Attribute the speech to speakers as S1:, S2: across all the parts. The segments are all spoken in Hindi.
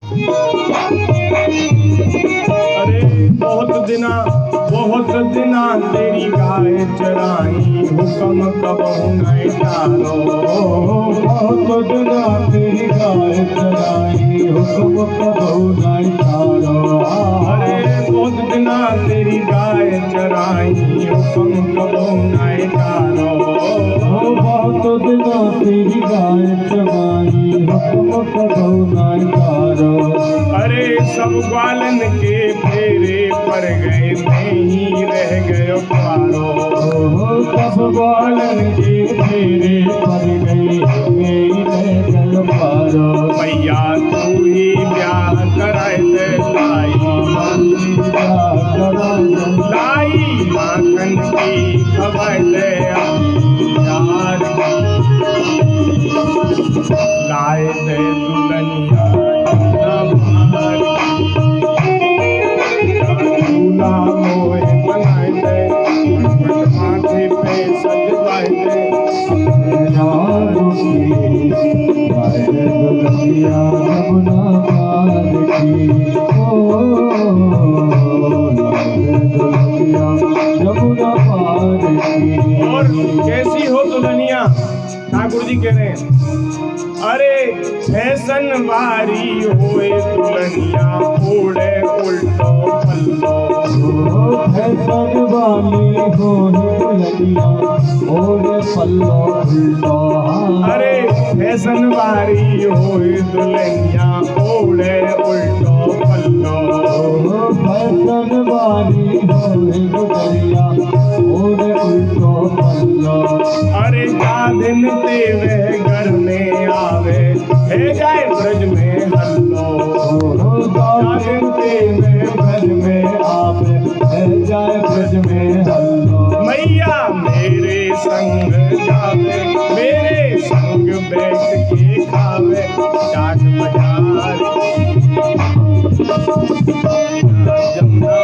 S1: अरे बहुत दिना तेरी गाय चराई, हुक्म कबहू नहीं टालो।
S2: बहुत दिना तेरी गाय चराई, हुक्म कबहू नहीं टालो।
S1: अरे बहुत दिना तेरी गाय चराई, हुक्म कबहू नहीं टालो।
S2: बहुत दिना तेरी गाय चराई, हुक्म कबहू नहीं टालो।
S1: अरे सब ग्वालन के फेरे पर गए, मैं ही रह गयो पारो।
S2: सब ग्वालन के फेरे पर गए, मैं ही रह गयो पारो।
S1: मैया तू ही ब्याह कराए दे लाई, लाई माखन की खबर दे यार की, लाए दे दुल्हनिया दूल्हा मोए बनाए दे, माथे पे सजवाए दे। और कैसी हो दुल्हनिया? ठाकुर जी कह रहे हैं, अरे फैशन वारी होए दुल्हनिया, ओढ़े उल्टो पल्लो।
S2: फैशन वाली हो दुल्हनिया, ओढ़े पल्लो उल्टो।
S1: अरे फैशन वारी होए दुल्हनिया, ओढ़े उल्टो पल्लो।
S2: फैशन वाली हो दुल्हनिया, ओढ़े उल्टो पल्लो।
S1: अरे जा दिन ते वह घर में आवे, है जाए ब्रज में हल्लो। जा दिन ते वह
S2: ब्रज में आवे, है जाए ब्रज में हल्लो।
S1: मैया मेरे संग जावे, मेरे संग बैठ के खावे, चाट बाजार जमुना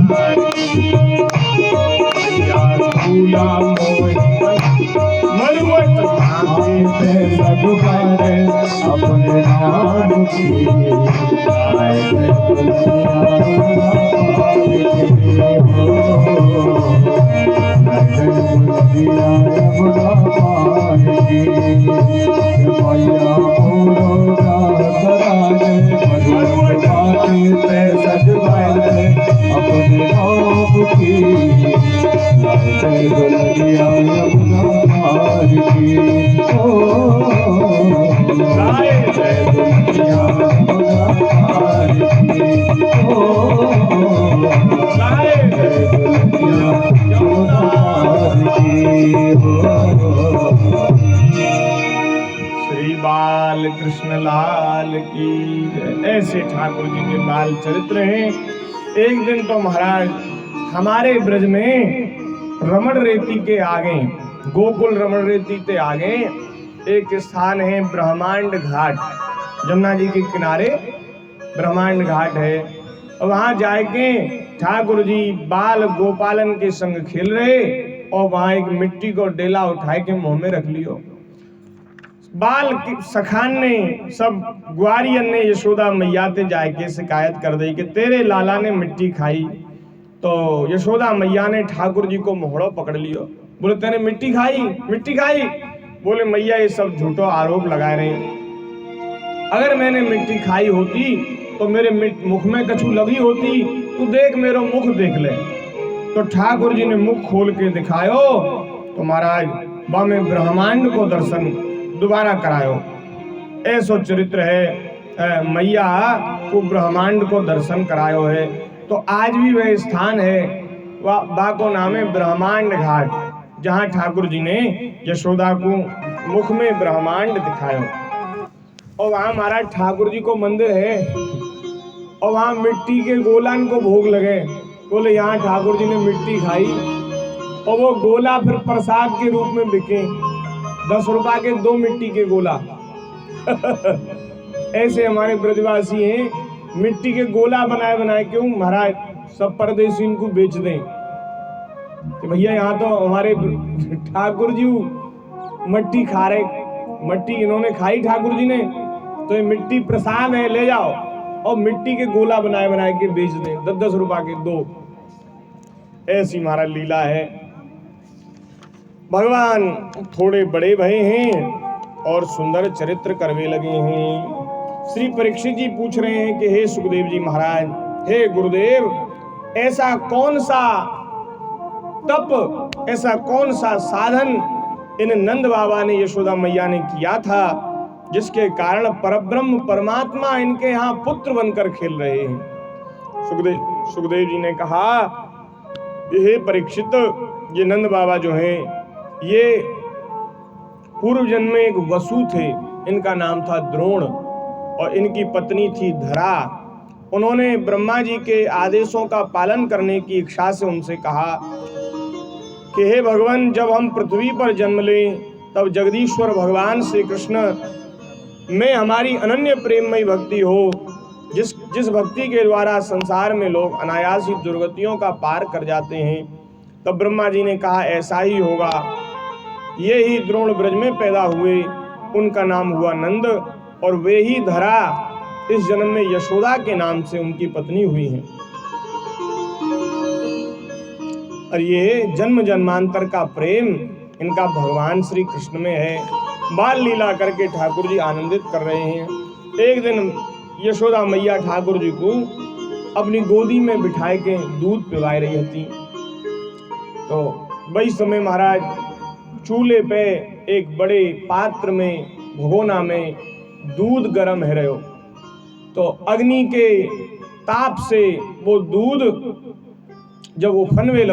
S1: पार। मैया दूल्हा मोए मरुवत माथे पे
S2: लगवाए अपने नाम की, आए
S1: श्री बाल कृष्ण लाल की जय। ऐसे ठाकुर जी के बाल चरित्र हैं। एक दिन तो महाराज हमारे ब्रज में रमण रेती के आगे, गोकुल रमण रेती के आगे एक स्थान है ब्रह्मांड घाट, जमुना जी के किनारे ब्रह्मांड घाट है। वहां जाके ठाकुर जी बाल गोपालन के संग खेल रहे, और वहां एक मिट्टी को डेला उठाए के मुंह में रख लियो। बाल सखान ने, सब ग्वारियन ने यशोदा मैया ते जाके शिकायत कर दी कि तेरे लाला ने मिट्टी खाई। तो यशोदा मैया ने ठाकुर जी को मोहड़ो पकड़ लियो, बोले तेने मिट्टी खाई, मिट्टी खाई। बोले मैया ये सब झूठो आरोप लगा रहे हैं, अगर मैंने मिट्टी खाई होती तो मेरे मुख में कछु लगी होती, तू देख मेरा मुख देख ले। तो ठाकुर जी ने मुख खोल के दिखायो, तो महाराज वह में ब्रह्मांड को दर्शन दोबारा करायो। ऐसो चरित्र है, मैया को ब्रह्मांड को दर्शन करायो है। तो आज भी वह स्थान है, वह को नाम है ब्रह्मांड घाट, जहाँ ठाकुर जी ने यशोदा को मुख में ब्रह्मांड दिखायो। और वहाँ महाराज ठाकुर जी को मंदिर है, और वहाँ मिट्टी के गोलान को भोग लगे। बोले यहाँ ठाकुर जी ने मिट्टी खाई, और वो गोला फिर प्रसाद के रूप में बिके, 10 रुपया के 2 मिट्टी के गोला। ऐसे हमारे ब्रजवासी हैं, मिट्टी के गोला बनाए बनाए, क्यों महाराज सब परदेसी इनको बेच दें कि भैया यहाँ तो हमारे ठाकुर जी मिट्टी खा रहे, मिट्टी इन्होंने खाई ठाकुर जी ने, तो ये मिट्टी प्रसाद है, ले जाओ। और मिट्टी के गोला बनाए बनाए के बेच दें, 10-10 रुपए के 2। ऐसी महाराज लीला है। भगवान थोड़े बड़े भये हैं और सुंदर चरित्र करवे लगे हैं। श्री परीक्षित जी पूछ रहे हैं कि हे सुखदेव जी महाराज, हे गुरुदेव, ऐसा कौन सा तप, ऐसा कौन सा साधन इन नंद बाबा ने, यशोदा मैया ने किया था, जिसके कारण परब्रह्म परमात्मा इनके यहाँ पुत्र बनकर खेल रहे हैं। सुखदेव जी ने कहा, हे परीक्षित, ये नंद बाबा जो हैं, ये पूर्व जन्म में एक वसु थे, इनका नाम था द्रोण, और इनकी पत्नी थी धरा। उन्होंने ब्रह्मा जी के आदेशों का पालन करने की इच्छा से उनसे कहा कि हे भगवान, जब हम पृथ्वी पर जन्म लें तब जगदीश्वर भगवान श्री कृष्ण में हमारी अनन्य प्रेममयी भक्ति हो, जिस भक्ति के द्वारा संसार में लोग अनायास ही दुर्गतियों का पार कर जाते हैं। तब ब्रह्मा जी ने कहा, ऐसा ही होगा। ये ही द्रोण ब्रज में पैदा हुए, उनका नाम हुआ नंद, और वे ही धरा इस जन्म में यशोदा के नाम से उनकी पत्नी हुई हैं। और ये जन्म जन्मांतर का प्रेम इनका भगवान श्री कृष्ण में है। बाल लीला करके ठाकुर जी आनंदित कर रहे हैं। एक दिन यशोदा मैया ठाकुर जी को अपनी गोदी में बिठाए के दूध पिलाए रही थी। तो वही समय महाराज चूल्हे पे एक बड़े पात्र में, भगोना में दूध गर्म है रहो। तो अग्नि के ताप से वो दूध जब वो फैलवे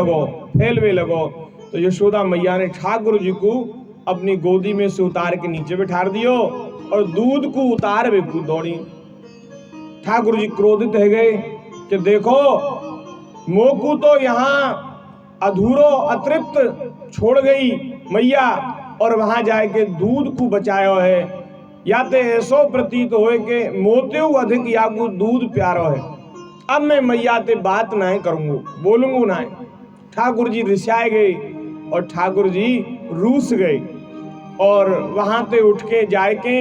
S1: लगो, तो यशोदा मैया ने ठाकुर जी को अपनी गोदी में से उतार के नीचे बिठा दियो और दूध को उतार वे को दौड़ी। ठाकुर जी क्रोधित है गए कि देखो, मोकू तो यहाँ अधूरो अतृप्त छोड़ गई मैया, और वहां जाके दूध को बचायो है। या ते ऐसो प्रतीत होए के मोतेऊ अधिक यागू दूध प्यारो है। अब मैं मैया ते बात ना करूंगू, बोलूंगू ना। ठाकुर जी रिसाए गए और ठाकुर जी रूस गए, और वहां ते उठ के जाके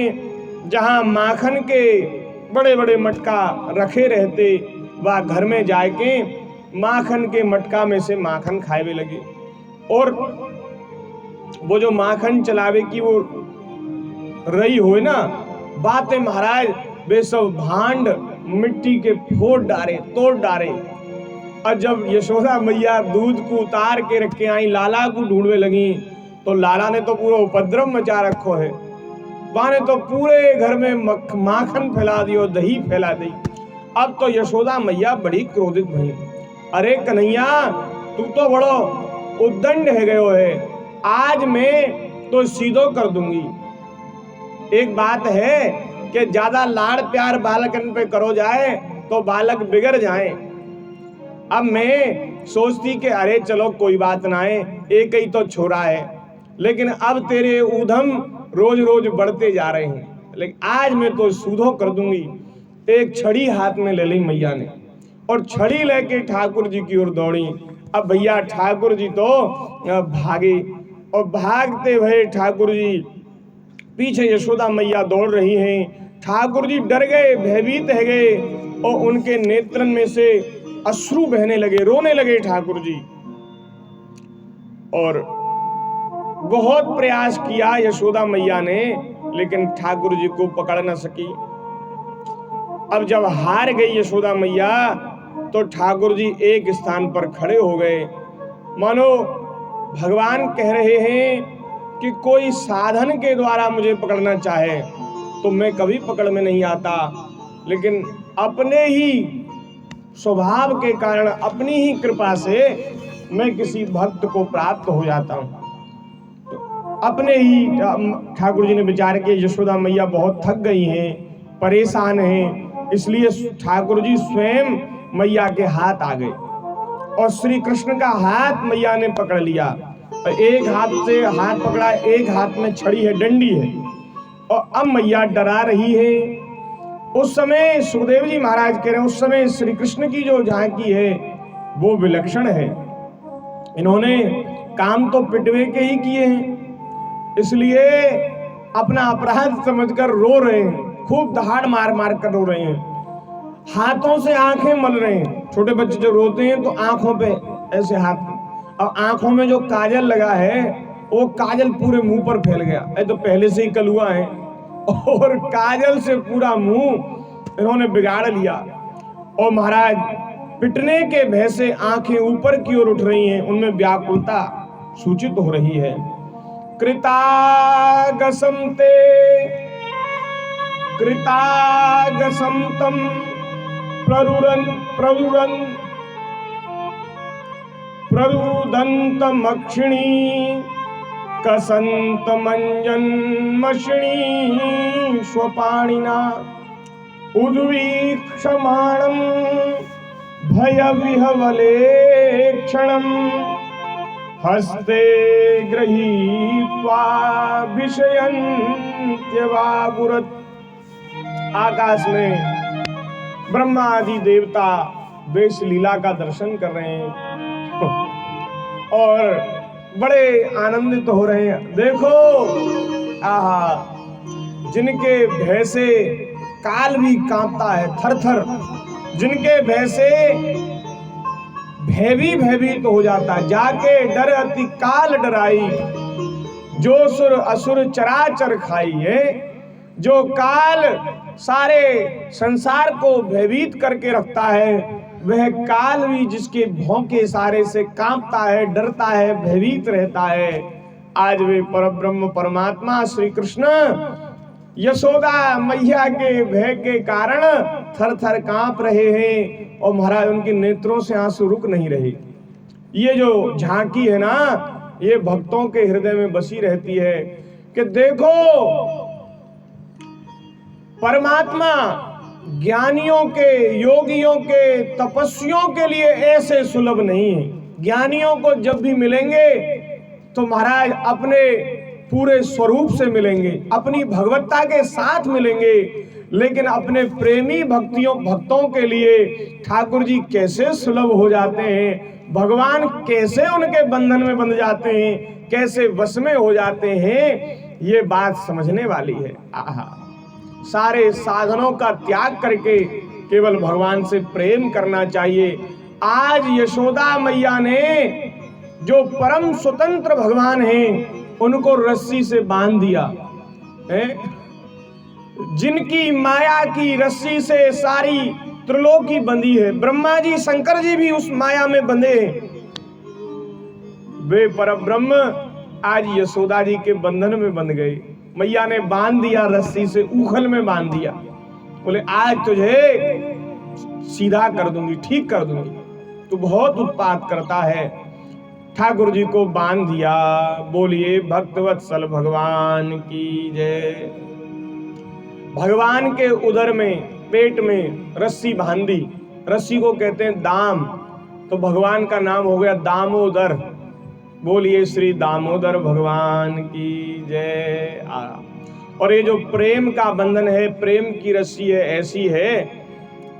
S1: जहां माखन के बड़े बड़े मटका रखे रहते, वह घर में जाके माखन के मटका में से माखन खाए लगे। और वो जो माखन चलावे की वो रही हो ना बातें महाराज, वे सब भांड मिट्टी के फोड़ डारे, तोड़ डारे। और जब यशोदा मैया दूध को उतार के रखे आई, लाला को ढूंढने लगी, तो लाला ने तो पूरा उपद्रव मचा रखो है। वहां ने तो पूरे घर में माखन फैला दियो, दही फैला दी। अब तो यशोदा मैया बड़ी क्रोधित भई। अरे कन्हैया, तू तो बड़ो उद्दंड है गयो है, आज मैं तो सीधो कर दूंगी। एक बात है कि ज्यादा लाड़ प्यार बालकन पे करो जाए तो बालक बिगड़ जाए। अब मैं सोचती कि अरे चलो कोई बात ना है, एक ही तो छोरा है, लेकिन अब तेरे ऊधम रोज रोज बढ़ते जा रहे हैं, लेकिन आज मैं तो सूधो कर दूंगी। एक छड़ी हाथ में ले ली मैया ने, और छड़ी लेके ठाकुर जी की ओर दौड़ी। अब भैया ठाकुर जी तो भागे, और भागते हुए ठाकुर जी पीछे यशोदा मैया दौड़ रही हैं। ठाकुर जी डर गए, भयभीत है गए, और उनके नेत्रन में से अश्रु बहने लगे, रोने लगे ठाकुर जी। और बहुत प्रयास किया यशोदा मैया ने, लेकिन ठाकुर जी को पकड़ न सकी। अब जब हार गई यशोदा मैया, तो ठाकुर जी एक स्थान पर खड़े हो गए, मानो भगवान कह रहे हैं कि कोई साधन के द्वारा मुझे पकड़ना चाहे तो मैं कभी पकड़ में नहीं आता, लेकिन अपने ही स्वभाव के कारण, अपनी ही कृपा से मैं किसी भक्त को प्राप्त हो जाता हूँ। तो अपने ही ठाकुर जी ने विचार किया, यशोदा मैया बहुत थक गई हैं, परेशान हैं, इसलिए ठाकुर जी स्वयं मैया के हाथ आ गए और श्री कृष्ण का हाथ मैया ने पकड़ लिया। एक हाथ से हाथ पकड़ा, एक हाथ में छड़ी है, डंडी है, और अब मैया डरा रही है। उस समय सुखदेव जी महाराज कह रहे हैं, उस समय श्री कृष्ण की जो झांकी है वो विलक्षण है। इन्होंने काम तो पिटवे के ही किए हैं, इसलिए अपना अपराध समझकर रो रहे हैं, खूब दहाड़ मार मार कर रो रहे हैं। हाथों से आंखें मल रहे हैं। छोटे बच्चे जब रोते हैं तो आंखों पे ऐसे हाथ, और आंखों में जो काजल लगा है वो काजल पूरे मुंह पर फैल गया। ये तो पहले से ही कलुआ है और काजल से पूरा मुंह इन्होंने बिगाड़ लिया। और महाराज पिटने के भय से आंखें ऊपर की ओर उठ रही हैं, उनमें व्याकुलता सूचित हो रही है। कृतागसम ते कृतागसम तम प्ररुरन प्ररुरन प्ररुदन्तमक्षिणी कसन्तमञ्जन्मषिणी स्वपाणिना उद्वीक्षमाणं भयविह्वलेक्षणं हस्ते गृहीत्वा विषयन्त्यवागुरत्। आकाश में ब्रह्मा आदि देवता वेश लीला का दर्शन कर रहे हैं और बड़े आनंदित हो रहे हैं। देखो आहा, जिनके भय से काल भी कांपता है थर थर, जिनके भय से भयभीत हो जाता है। जाके डर अति काल डराई, जो सुर असुर चराचर खाई है। जो काल सारे संसार को भयभीत करके रखता है, वह काल भी जिसके भौंके सारे से कांपता है, डरता है, भयभीत रहता है। आज वे परब्रह्म परमात्मा श्री कृष्ण यशोदा मैया के भय के कारण थर थर कांप रहे हैं और महाराज उनके नेत्रों से आंसू रुक नहीं रहे। ये जो झांकी है ना, ये भक्तों के हृदय में बसी रहती है कि देखो परमात्मा ज्ञानियों के, योगियों के, तपस्वियों के लिए ऐसे सुलभ नहीं है। ज्ञानियों को जब भी मिलेंगे तो महाराज अपने पूरे स्वरूप से मिलेंगे, अपनी भगवत्ता के साथ मिलेंगे। लेकिन अपने प्रेमी भक्तों के लिए ठाकुर जी कैसे सुलभ हो जाते हैं, भगवान कैसे उनके बंधन में बंध जाते हैं, कैसे वश में हो जाते हैं, ये बात समझने वाली है। आहा, सारे साधनों का त्याग करके केवल भगवान से प्रेम करना चाहिए। आज यशोदा मैया ने जो परम स्वतंत्र भगवान हैं उनको रस्सी से बांध दिया है। जिनकी माया की रस्सी से सारी त्रिलोकी बंधी है, ब्रह्मा जी शंकर जी भी उस माया में बंधे हैं। वे परब्रह्म आज यशोदा जी के बंधन में बंध गए। मैया ने बांध दिया रस्सी से, उखल में बांध दिया। बोले आज तुझे सीधा कर दूंगी, ठीक कर दूंगी, तू बहुत उत्पात करता है। ठाकुर जी को बांध दिया। बोलिए भक्तवत्सल भगवान की जय। भगवान के उदर में, पेट में रस्सी बांधी, रस्सी को कहते हैं दाम, तो भगवान का नाम हो गया दामोदर। बोलिए श्री दामोदर भगवान की जय। और ये जो प्रेम का बंधन है, प्रेम की रस्सी है, ऐसी है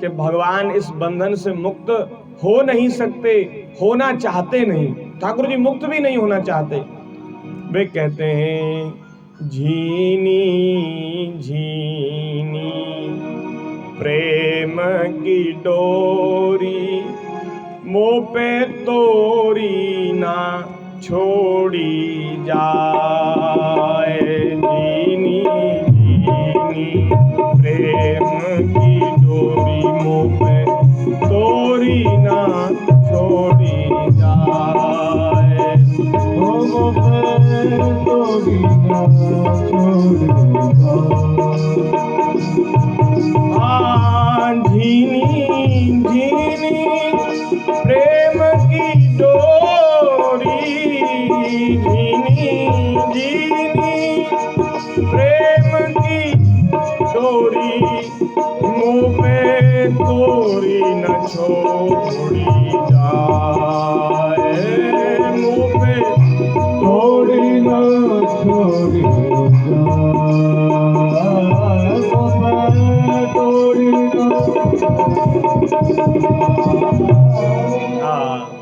S1: कि भगवान इस बंधन से मुक्त हो नहीं सकते, होना चाहते नहीं। ठाकुर जी मुक्त भी नहीं होना चाहते। वे कहते हैं झीनी झीनी प्रेम की डोरी, मोह पे तोरी ना छोड़ी जाए। झीनी झीनी प्रेम की डोरी, मोह पे तोरी ना छोड़ी जाए। मोह पे तोरी ना छोड़ी जाए। झीनी झीनी प्रेम की डोरी, झीनी झीनी प्रेम की डोरी, मुँह पे तोरी न छोड़ी जाए। मुँह पे तोरी न छोड़ी जाए।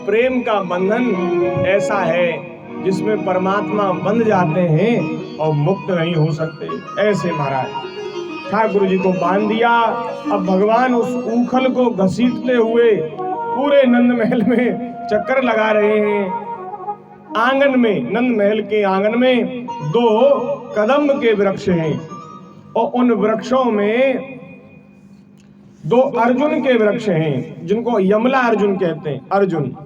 S1: प्रेम का बंधन ऐसा है जिसमें परमात्मा बंध जाते हैं और मुक्त नहीं हो सकते। ऐसे महाराज ठाकुर जी को बांध दिया। अब भगवान उस ऊखल को घसीटते हुए पूरे नंद महल में चक्कर लगा रहे हैं। आंगन में, नंद महल के आंगन में 2 कदम्ब के वृक्ष हैं और उन वृक्षों में 2 अर्जुन के वृक्ष हैं जिनको यमला अर्जुन कहते हैं, अर्जुन।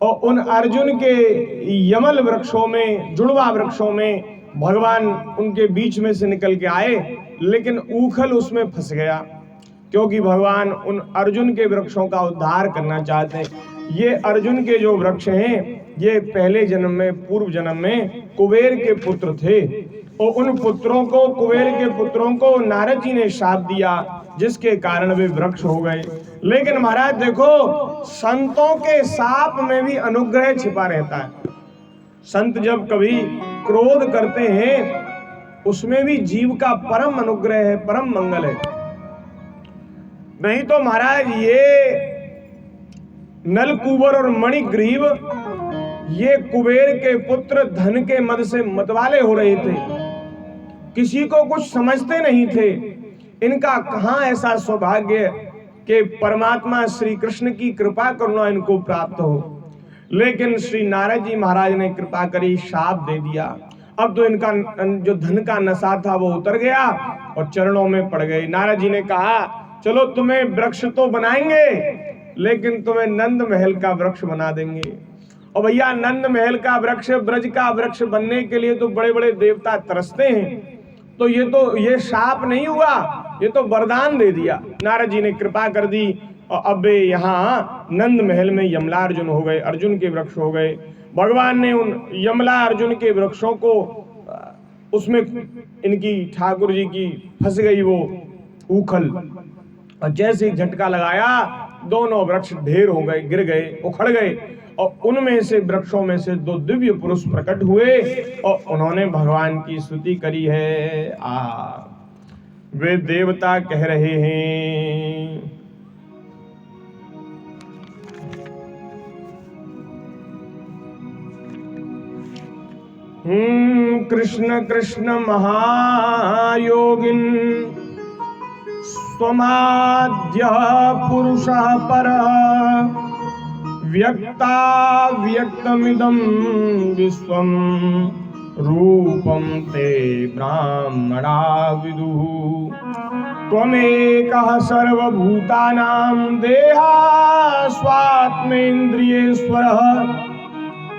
S1: और उन अर्जुन के यमल वृक्षों में, जुड़वा वृक्षों में भगवान उनके बीच में से निकल के आए, लेकिन ऊखल उसमें फंस गया, क्योंकि भगवान उन अर्जुन के वृक्षों का उद्धार करना चाहते हैं। ये अर्जुन के जो वृक्ष हैं, ये पहले जन्म में, पूर्व जन्म में कुबेर के पुत्र थे और उन पुत्रों को, कुबेर के पुत्रों को नारद जी ने शाप दिया, जिसके कारण वे वृक्ष हो गए। लेकिन महाराज देखो, संतों के शाप में भी अनुग्रह छिपा रहता है। संत जब कभी क्रोध करते हैं, उसमें भी जीव का परम अनुग्रह है, परम मंगल है। नहीं तो महाराज ये नलकूबर और मणिग्रीव, ये कुबेर के पुत्र धन के मद से मतवाले हो रहे थे, किसी को कुछ समझते नहीं थे। इनका कहां ऐसा सौभाग्य कि परमात्मा श्री कृष्ण की कृपा करुणा इनको प्राप्त हो। लेकिन श्री नारद जी महाराज ने कृपा करी, शाप दे दिया। अब तो इनका जो धन का नशा था वो उतर गया और चरणों में पड़ गए। नारद जी ने कहा, चलो तुम्हें वृक्ष तो बनाएंगे, लेकिन तुम्हें नंद महल का वृक्ष बना देंगे। और भैया, नंद महल का वृक्ष, ब्रज का वृक्ष बनने के लिए तो बड़े बड़े देवता तरसते हैं। तो ये शाप नहीं हुआ, ये तो वरदान दे दिया। नारद जी ने कृपा कर दी और अब यहाँ नंद महल में यमला अर्जुन हो गए, अर्जुन के वृक्ष हो गए। भगवान ने उन यमला अर्जुन के वृक्षों को, उसमें इनकी ठाकुर जी की फंस गई वो ऊखल, और जैसे ही झटका लगाया, दोनों वृक्ष ढेर हो गए, गिर गए, उखड़ गए। और उनमें से, वृक्षों में से 2 दिव्य पुरुष प्रकट हुए और उन्होंने भगवान की स्तुति करी है। वे देवता कह रहे हैं, कृष्ण कृष्ण महायोगिन स्वमाद्य पुरुषः परः व्यक्ता व्यक्तमिदं विश्वं रूपं ते ब्राह्मणा विदुः। त्वमेकः सर्वभूतानां देहा स्वात्मेन्द्रियेश्वरः,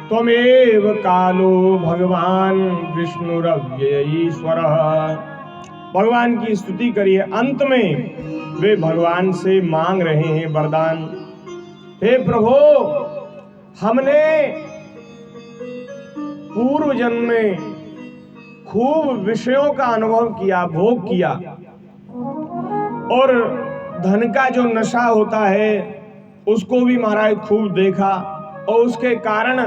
S1: त्वमेव कालो भगवान विष्णुरव्ययीश्वरः। भगवान की स्तुति करिए। अंत में वे भगवान से मांग रहे हैं वरदान, हे प्रभु, हमने पूर्व जन्म में खूब विषयों का अनुभव किया, भोग किया, और धन का जो नशा होता है उसको भी महाराज खूब देखा, और उसके कारण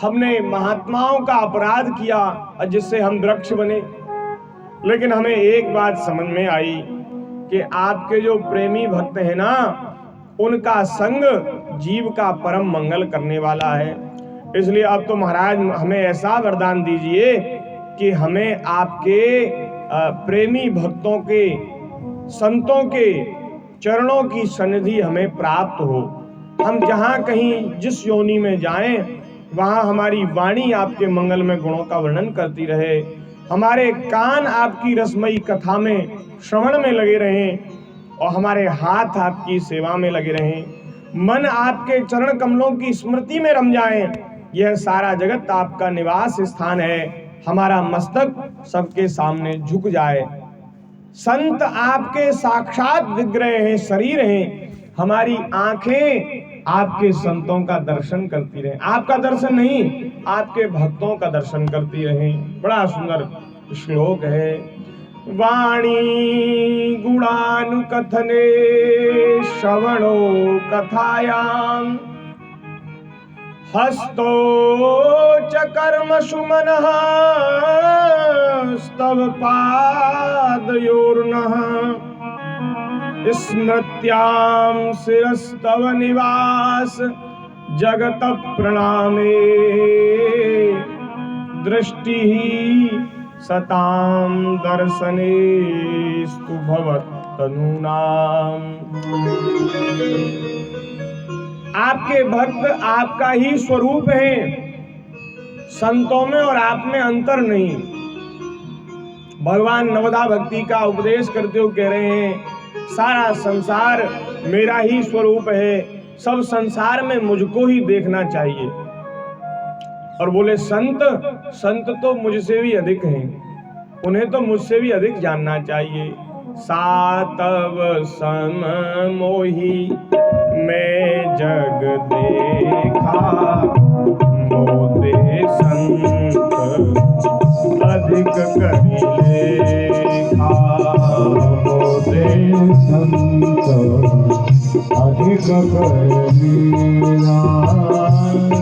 S1: हमने महात्माओं का अपराध किया जिससे हम वृक्ष बने। लेकिन हमें एक बात समझ में आई कि आपके जो प्रेमी भक्त हैं ना, उनका संग जीव का परम मंगल करने वाला है। इसलिए अब तो महाराज हमें ऐसा वरदान दीजिए कि हमें आपके प्रेमी भक्तों के, संतों के चरणों की सन्निधि हमें प्राप्त हो। हम जहाँ कहीं जिस योनि में जाएं, वहाँ हमारी वाणी आपके मंगल में गुणों का वर्णन करती रहे, हमारे कान आपकी रसमयी कथा में श्रवण में लगे रहें, और हमारे हाथ आपकी सेवा में लगे रहें, मन आपके चरण कमलों की स्मृति में रम जाएं। यह सारा जगत आपका निवास स्थान है, हमारा मस्तक सबके सामने झुक जाए। संत आपके साक्षात विग्रह हैं, शरीर हैं, हमारी आंखें आपके संतों का दर्शन करती रहें। आपका दर्शन नहीं, आपके भक्तों का दर्शन करती रहें। बड़ा सुंदर श्लोक है। वाणी गुणानुकथने श्रवणो कथायां, हस्तो च कर्मसु मनः स्तव पादयोर्नः, स्मृत्यां शिरस्तव निवास जगत प्रणामे, दृष्टि सताम दर्शनेस्तु भवत्तनूनाम। आपके भक्त आपका ही स्वरूप हैं, संतों में और आप में अंतर नहीं। भगवान नवदा भक्ति का उपदेश करते हुए कह रहे हैं, सारा संसार मेरा ही स्वरूप है, सब संसार में मुझको ही देखना चाहिए। और बोले संत तो मुझसे भी अधिक हैं, उन्हें तो मुझसे भी अधिक जानना चाहिए। सातव सम मोही मैं जग देखा, मोदे संत अधिक करी लेखा।
S2: मोदे संत अधिक करी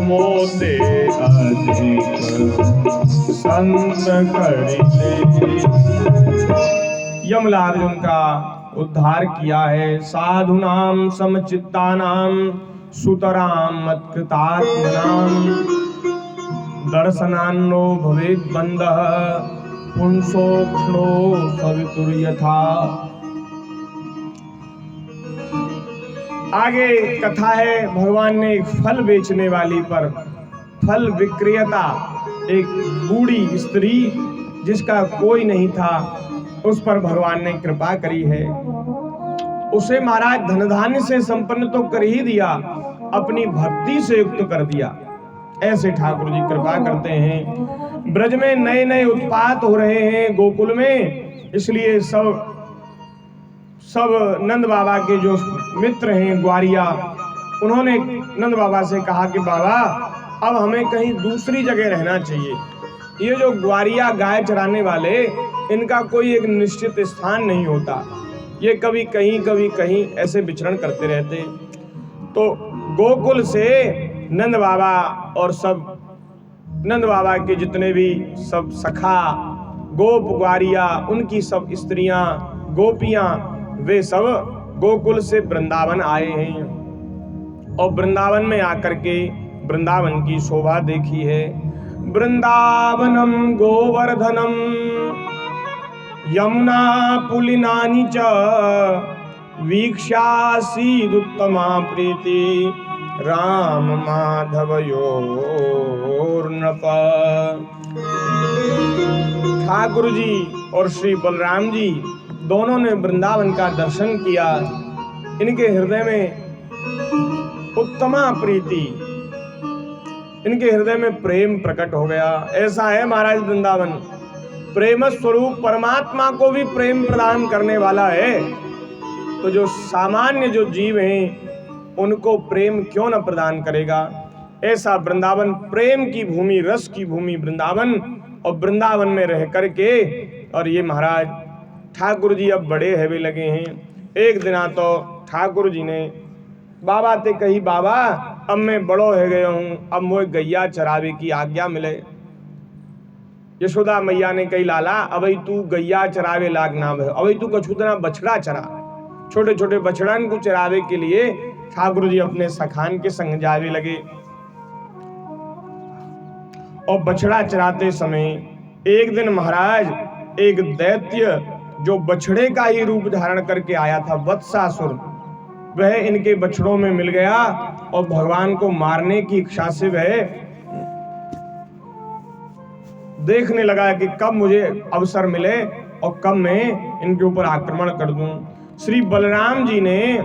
S1: मोदे अधिक संत करी ले। यमलार्जुन का उद्धार किया है। साधुनाम समचित्तानाम सुतराम मत्कृतात्मनाम, दर्शनान्नो भवेत् बन्धः पुंसोक्षणो सवितुर्यथा। आगे कथा है, भगवान ने एक फल बेचने वाली पर, फल विक्रेता, एक बूढ़ी स्त्री जिसका कोई नहीं था, उस पर भगवान ने कृपा करी है। उसे महाराज धन धान्य से संपन्न तो कर ही दिया, अपनी भक्ति से युक्त कर दिया। ऐसे ठाकुर जी कृपा करते हैं। ब्रज में नए नए उत्पात हो रहे हैं गोकुल में, इसलिए सब नंद बाबा के जो मित्र हैं ग्वारिया, उन्होंने नंद बाबा से कहा कि बाबा अब हमें कहीं दूसरी जगह रहना चाहिए। ये जो ग्वारिया गाय चराने वाले, इनका कोई एक निश्चित स्थान नहीं होता, ये कभी कहीं ऐसे विचरण करते रहते। तो गोकुल से नंद बाबा और सब नंद बाबा के जितने भी सब सखा गोप ग्वारिया, उनकी सब स्त्रियां गोपियां, वे सब गोकुल से वृंदावन आए हैं और वृंदावन में आकर के वृंदावन की शोभा देखी है। वृंदावनम गोवर्धनम यमुना पुलिनानि च वीक्षासीदुत्तमा प्रीति राम माधवयोर्नृप। ठाकुर जी और श्री बलराम जी दोनों ने वृंदावन का दर्शन किया। इनके हृदय में उत्तमा प्रीति, इनके हृदय में प्रेम प्रकट हो गया। ऐसा है महाराज वृंदावन, प्रेम स्वरूप परमात्मा को भी प्रेम प्रदान करने वाला है, तो जो सामान्य जो जीव हैं उनको प्रेम क्यों न प्रदान करेगा। ऐसा वृंदावन प्रेम की भूमि, रस की भूमि वृंदावन, और वृंदावन में रह करके और ये महाराज ठाकुर जी अब बड़े हैवे लगे हैं। एक दिन तो ठाकुर जी ने बाबा ते कही, बाबा अब मैं बड़ो हो गया हूँ, अब मुझे गैया चरावे की आज्ञा मिले। यशोदा मैया ने कही, लाला अभी तू गैया चरावे लाग ना है, अभी तू कछुतना बछड़ा चरा। छोटे छोटे बछड़न को चरावे के लिए ठाकुर जी अपने सखान के संग जावे लगे। और बछड़ा चराते समय एक दिन महाराज एक दैत्य जो बछड़े का ही रूप धारण करके आया था, वत्सासुर, वह इनके बछड़ों में मिल गया और भगवान को मारने की इच्छा से वह देखने लगा कि कब मुझे अवसर मिले और कब मैं इनके ऊपर आक्रमण कर दूं। श्री बलराम जी ने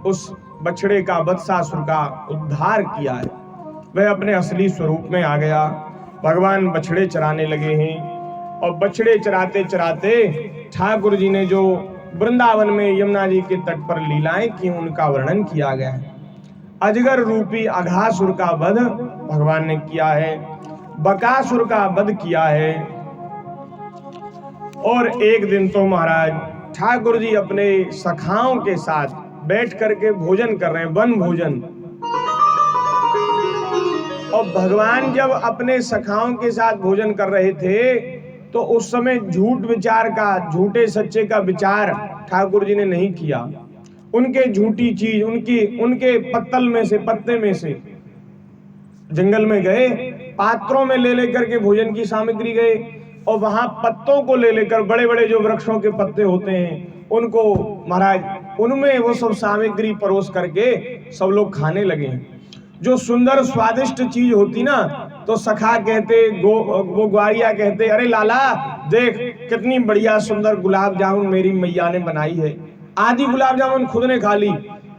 S1: उस बछड़े का, वत्सासुर का उद्धार किया है। वह अपने असली स्वरूप में आ गया। भगवान बछड़े चराने लगे हैं और बछड़े चराते चराते ठाकुर जी ने जो वृंदावन में यमुना जी के तट पर लीलाएं की, उनका वर्णन किया गया है। अजगर रूपी अघासुर का वध भगवान ने किया है, बकासुर का वध किया है। और एक दिन तो महाराज ठाकुर जी अपने सखाओं के साथ बैठ करके भोजन कर रहे हैं, वन भोजन। और भगवान जब अपने सखाओं के साथ भोजन कर रहे थे तो उस समय झूठ विचार का, झूठे सच्चे का विचार ठाकुर जी ने नहीं किया। उनके झूठी चीज, उनके पत्तल में से, पत्ते में से जंगल में गए, पात्रों में ले लेकर के भोजन की सामग्री गए, और वहां पत्तों को ले लेकर, बड़े बड़े जो वृक्षों के पत्ते होते हैं उनको महाराज उनमें वो सब सामग्री परोस करके सब लोग खाने लगे। जो सुंदर स्वादिष्ट चीज होती ना, तो सखा कहते, वो ग्वारिया कहते, अरे लाला देख कितनी बढ़िया सुंदर गुलाब जामुन मेरी मैया ने बनाई है। आधी गुलाब जामुन खुद ने खा ली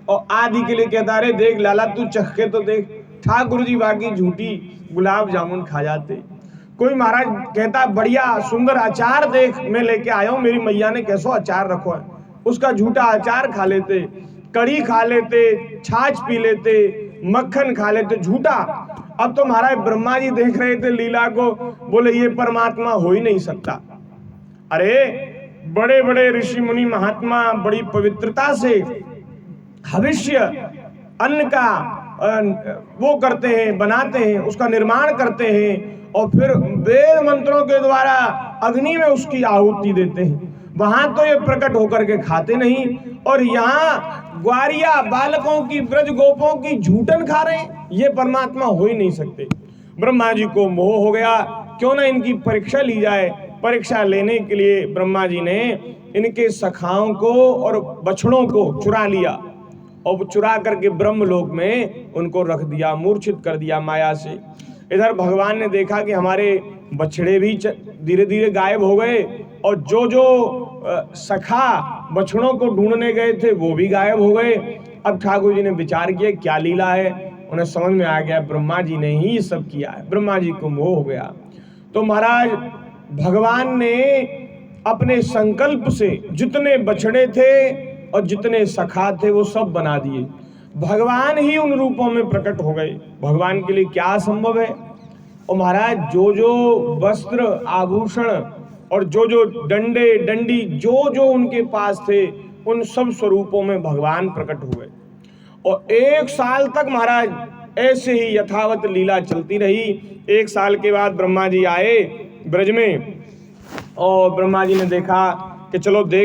S1: और आधी के लिए कहता, अरे देख लाला तू चख के तो देख। ठाकुर जी बाकी झूठी गुलाब जामुन खा जाते। कोई महाराज कहता, बढ़िया सुंदर अचार देख मैं लेके आया हूं, मेरी मैया ने कैसो अचार रखो है, उसका झूठा अचार खा लेते, कढ़ी खा लेते, छाछ पी लेते, मक्खन खा लेते, झूठा। अब तो महाराज ब्रह्मा जी देख रहे थे लीला को, बोले ये परमात्मा हो ही नहीं सकता। अरे बड़े बड़े ऋषि मुनि महात्मा बड़ी पवित्रता से भविष्य अन्न का वो करते हैं, बनाते हैं, उसका निर्माण करते हैं और फिर वेद मंत्रों के द्वारा अग्नि में उसकी आहुति देते हैं। वहां तो ये प्रकट होकर के खाते नहीं, और यहाँ ग्वारिया बालकों की, ब्रज गोपों की झूठन खा रहे हैं। ये परमात्मा हो ही नहीं सकते। ब्रह्मा जी को मोह हो गया, क्यों ना इनकी परीक्षा ली जाए। परीक्षा लेने के लिए ब्रह्मा जी ने इनके सखाओं को और बछड़ों को चुरा लिया और चुरा करके ब्रह्मलोक में उनको रख दिया, मूर्छित कर दिया माया से। इधर भगवान ने देखा कि हमारे बछड़े भी धीरे धीरे गायब हो गए और जो जो सखा बछड़ों को ढूंढने गए थे वो भी गायब हो गए। अब ठाकुर जी ने विचार किया क्या लीला है, उन्हें समझ में आ गया ब्रह्मा जी ने ही सब किया है। ब्रह्मा जी को मोह हो गया। तो महाराज भगवान ने अपने संकल्प से जितने बछड़े थे और जितने सखा थे वो सब बना दिए। भगवान ही उन रूपों में प्रकट हो गए। भगवान के लिए क्या असंभव है। और महाराज जो जो वस्त्र आभूषण और जो जो डंडे डंडी जो जो उनके पास थे, उन सब स्वरूपों में भगवान प्रकट हुए। और 1 साल तक महाराज ऐसे ही यथावत लीला चलती रही। 1 साल के बाद ब्रह्मा जी आए ब्रज में और ब्रह्मा जी ने देखा कि चलो देख